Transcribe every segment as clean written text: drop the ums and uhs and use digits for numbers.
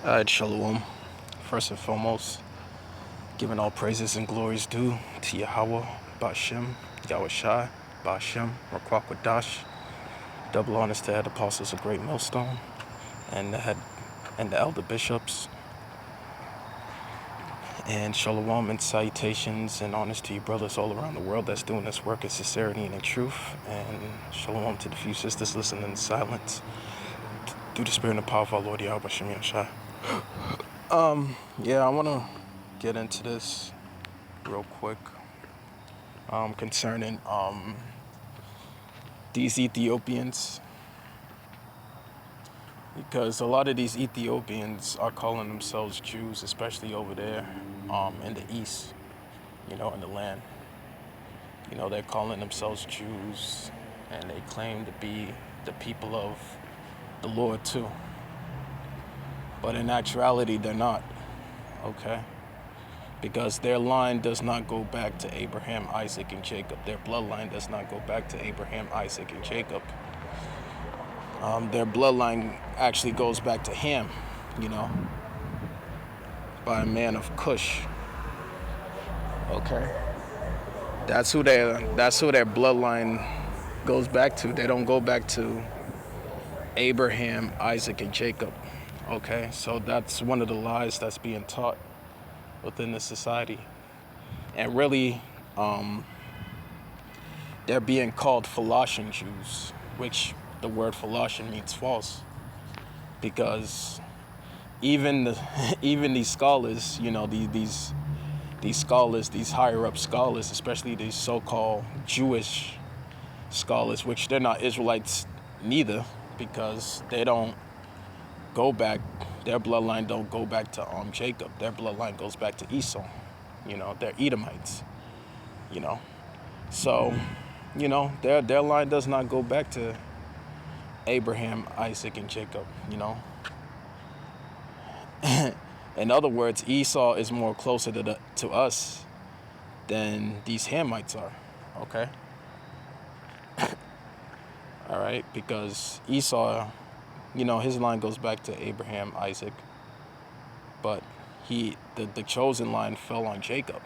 Shalom. First and foremost, giving all praises and glories due to Yahweh, Bashem, Yahweh Shai, Bashem, Rakwakwa. Double honors to head apostles of Great Millstone and the head and the elder bishops. And shalom and salutations and honors to you brothers all around the world that's doing this work in sincerity and in truth. And shalom to the few sisters listening in silence through the spirit and the power of our Lord Yahweh Bashem Yahweh Shai. I want to get into this real quick concerning these Ethiopians, because a lot of these Ethiopians are calling themselves Jews, especially over there in the east, in the land. They're calling themselves Jews, and they claim to be the people of the Lord too. But in actuality, they're not, okay? Because their line does not go back to Abraham, Isaac, and Jacob. Their bloodline does not go back to Abraham, Isaac, and Jacob. Their bloodline actually goes back to Ham, by a man of Cush. Okay, that's who their bloodline goes back to. They don't go back to Abraham, Isaac, and Jacob. Okay, so that's one of the lies that's being taught within the society. And really, they're being called Philotian Jews, which the word Philotian means false. Because even these scholars, these scholars, these higher up scholars, especially these so-called Jewish scholars, which they're not Israelites neither, because they don't go back, their bloodline don't go back to Jacob. Their bloodline goes back to Esau. They're Edomites. So, their line does not go back to Abraham, Isaac, and Jacob. In other words, Esau is more closer to us than these Hamites are. Okay. All right, because Esau, his line goes back to Abraham, Isaac, but the chosen line fell on Jacob,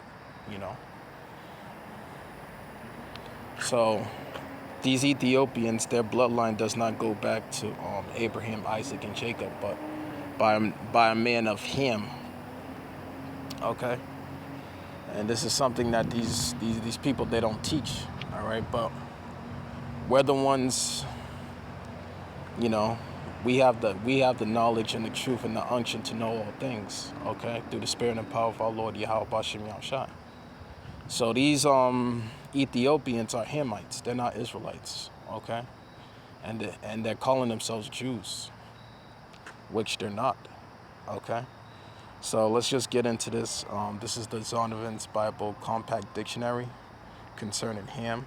So these Ethiopians, their bloodline does not go back to Abraham, Isaac, and Jacob, but by a man of Ham. Okay, and this is something that these people, they don't teach. All right, but we're the ones. We have the knowledge and the truth and the unction to know all things, okay, through the spirit and power of our Lord Yahweh Bashem Yahweh Shai. So these Ethiopians are Hamites. They're not Israelites, okay? And they're calling themselves Jews, which they're not, okay? So let's just get into this. This is the Zondervan's Bible Compact Dictionary concerning Ham.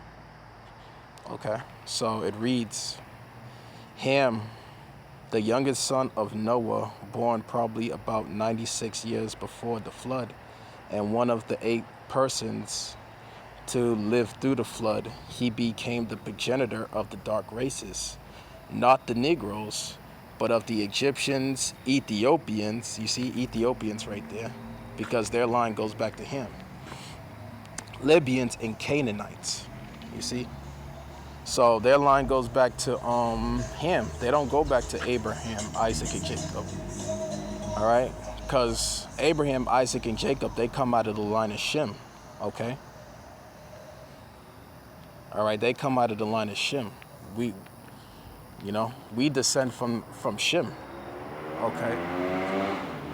Okay, so it reads, Ham, the youngest son of Noah, born probably about 96 years before the flood, and one of the 8 persons to live through the flood, he became the progenitor of the dark races, not the Negroes, but of the Egyptians, Ethiopians. You see Ethiopians right there, because their line goes back to him. Libyans and Canaanites. You see? So their line goes back to Ham. They don't go back to Abraham, Isaac, and Jacob. All right? Because Abraham, Isaac, and Jacob, they come out of the line of Shem. Okay? All right, they come out of the line of Shem. We descend from Shem. Okay?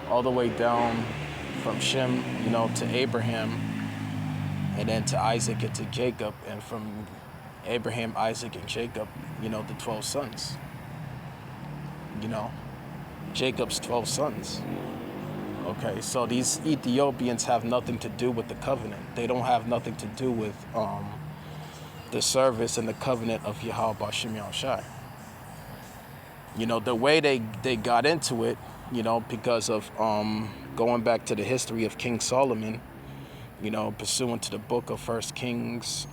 All the way down from Shem, to Abraham, and then to Isaac and to Jacob, and from Abraham, Isaac, and Jacob, the 12 sons. Jacob's 12 sons. Okay, so these Ethiopians have nothing to do with the covenant. They don't have nothing to do with the service and the covenant of Yahweh Bashem Yahweh Shai. The way they got into it, because of going back to the history of King Solomon, pursuant to the book of First Kings,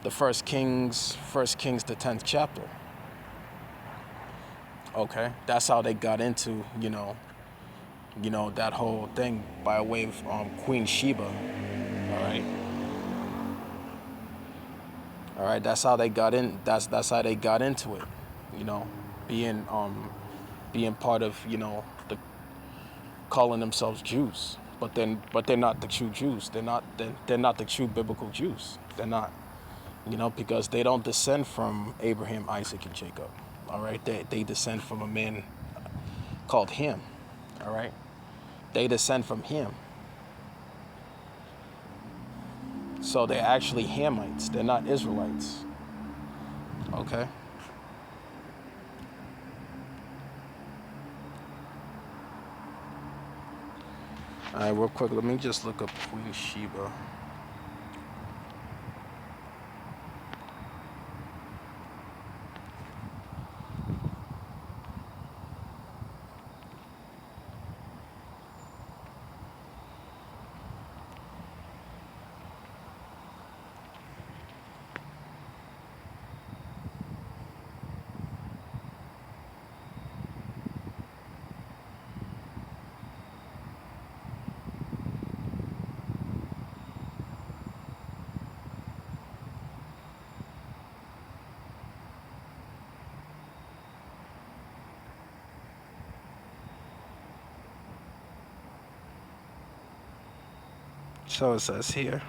the First Kings, the 10th chapter. Okay, that's how they got into, that whole thing by way of Queen Sheba. All right, all right. That's how they got in. That's how they got into it. You know, being being part of the calling themselves Jews, but they're not the true Jews. They're not the true biblical Jews. They're not. Because they don't descend from Abraham, Isaac, and Jacob. All right, they descend from a man called Ham. All right, they descend from him. So they're actually Hamites. They're not Israelites. Okay. All right, real quick, let me just look up Queen Sheba. So it says here.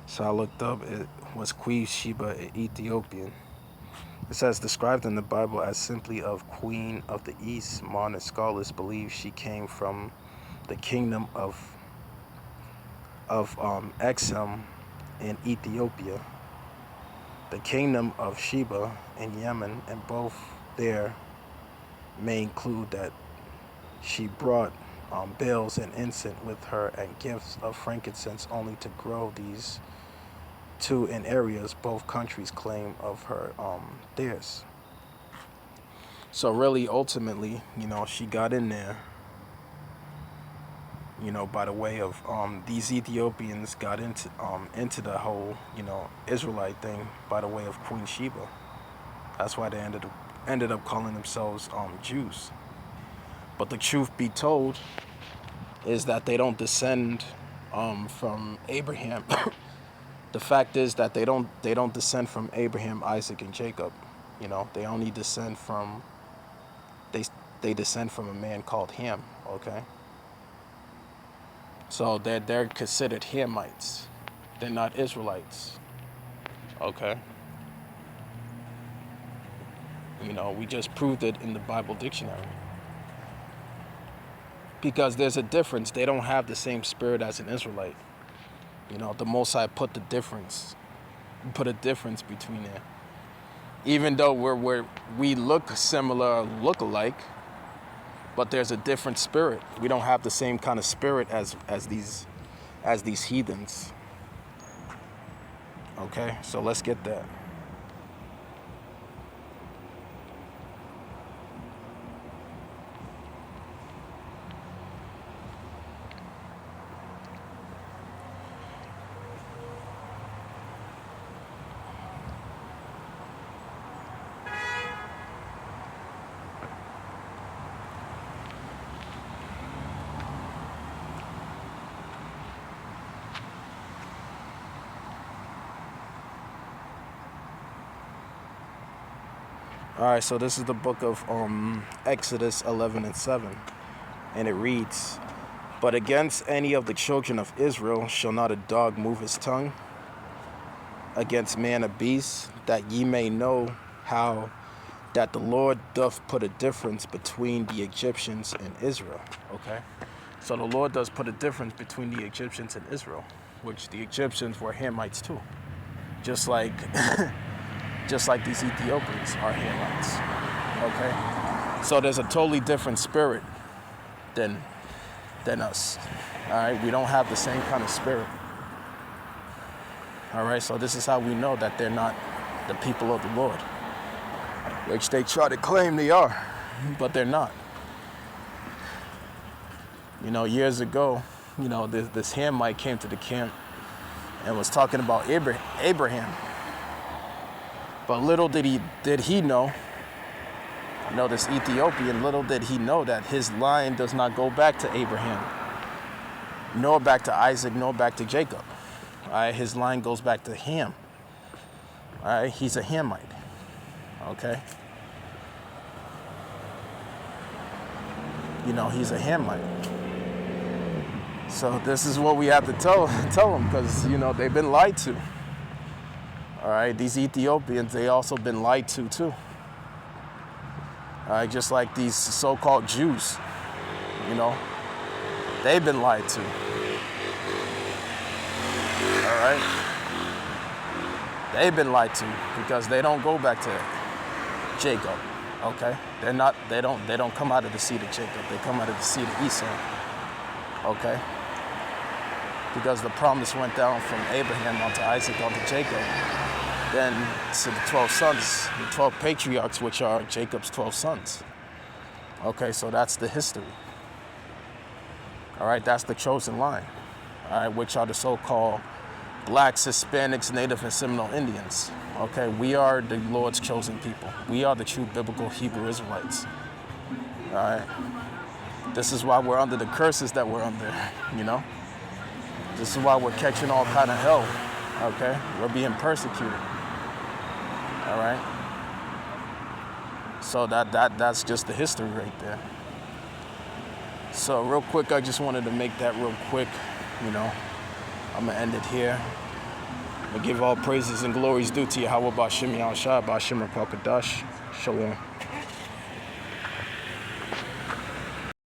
So I looked up. It was Queen Sheba, an Ethiopian. It says described in the Bible as simply of Queen of the East. Modern scholars believe she came from the kingdom of Exum in Ethiopia, the kingdom of Sheba in Yemen, and both there may include that she brought bales and incense with her and gifts of frankincense, only to grow these two in areas both countries claim of her theirs. So really, ultimately, she got in there, by the way of these Ethiopians got into the whole, Israelite thing by the way of Queen Sheba. That's why they ended up calling themselves Jews. But the truth be told is that they don't descend from Abraham. The fact is that they don't descend from Abraham, Isaac, and Jacob. They only descend from they descend from a man called Ham. Okay. So they're considered Hamites. They're not Israelites. Okay. We just proved it in the Bible dictionary. Because there's a difference. They don't have the same spirit as an Israelite. The Most High put a difference between it. Even though we look similar, look alike, but there's a different spirit. We don't have the same kind of spirit as these heathens. Okay, so let's get that. All right, so this is the book of Exodus 11 and 7, and it reads, "But against any of the children of Israel shall not a dog move his tongue against man or beast, that ye may know how that the Lord doth put a difference between the Egyptians and Israel." Okay, so the Lord does put a difference between the Egyptians and Israel, which the Egyptians were Hamites too, just like these Ethiopians are Hamites. Okay, so there's a totally different spirit than us. All right, we don't have the same kind of spirit. All right, so this is how we know that they're not the people of the Lord, which they try to claim they are, but they're not. Years ago, this Hamite came to the camp and was talking about Abraham. But little did he know, You know, this Ethiopian, little did he know that his line does not go back to Abraham, nor back to Isaac, nor back to Jacob. All right, his line goes back to Ham. All right, he's a Hamite. Okay. You know, he's a Hamite. So this is what we have to tell them, because, you know, they've been lied to. All right, these Ethiopians, they also been lied to too. All right, just like these so-called Jews, you know, they've been lied to. All right, they've been lied to because they don't go back to Jacob. Okay, they don't come out of the seed of Jacob. They come out of the seed of Esau. Okay, because the promise went down from Abraham onto Isaac onto Jacob, then to the 12 sons, the 12 patriarchs, which are Jacob's 12 sons. Okay, so that's the history. All right, that's the chosen line. All right, which are the so-called blacks, Hispanics, Native, and Seminole Indians. Okay, we are the Lord's chosen people. We are the true biblical Hebrew Israelites. All right, this is why we're under the curses that we're under, you know? This is why we're catching all kind of hell, okay? We're being persecuted, all right? So that's just the history right there. So real quick, I just wanted to make that real quick, you know. I'm gonna end it here. I'm gonna give all praises and glories due to Yahweh Ba'Shem Yahushua, Ba'Shem Rakakadash. Shalom.